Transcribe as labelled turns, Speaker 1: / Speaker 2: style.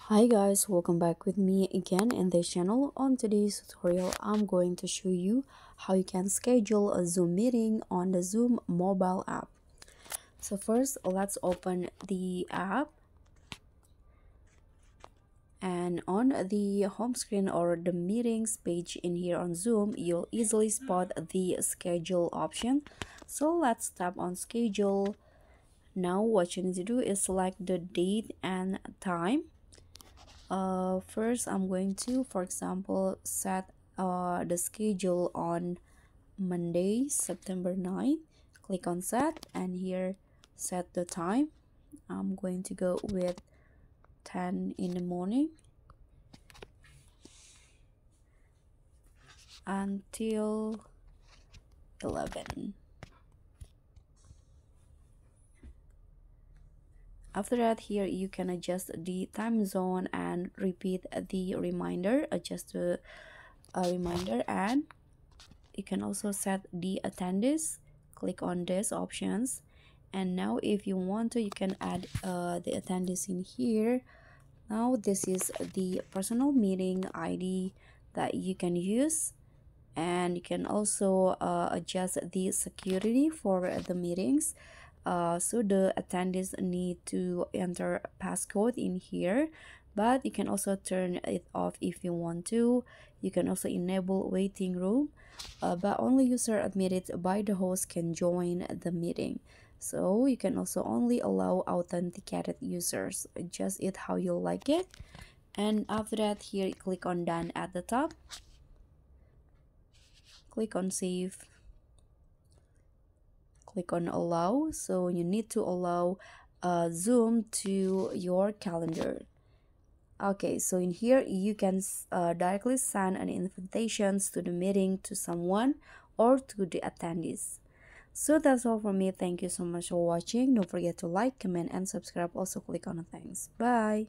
Speaker 1: Hi guys, welcome back with me again in this channel. On today's tutorial, I'm going to show you how you can schedule a Zoom meeting on the Zoom mobile app. So first, let's open the app, and on the home screen or the meetings page in here on Zoom, you'll easily spot the schedule option. So let's tap on schedule. Now what you need to do is select the date and time. First I'm going to, for example, set the schedule on Monday, September 9th. Click on set, and here set the time. I'm going to go with 10 in the morning until 11. After that, here you can adjust the time zone and repeat the reminder, adjust the reminder, and you can also set the attendance. Click on these options, and now if you want to, you can add the attendance in here. Now this is the personal meeting ID that you can use, and you can also adjust the security for the meetings. So the attendees need to enter a passcode in here, but you can also turn it off if you want to. You can also enable waiting room, but only user admitted by the host can join the meeting. So you can also only allow authenticated users. Adjust it how you like it. And after that, here click on done at the top, click on save, click on allow. So you need to allow Zoom to your calendar. Okay, so in here you can directly send an invitations to the meeting to someone or to the attendees. So that's all from me. Thank you so much for watching. Don't forget to like, comment, and subscribe. Also click on the thanks. Bye.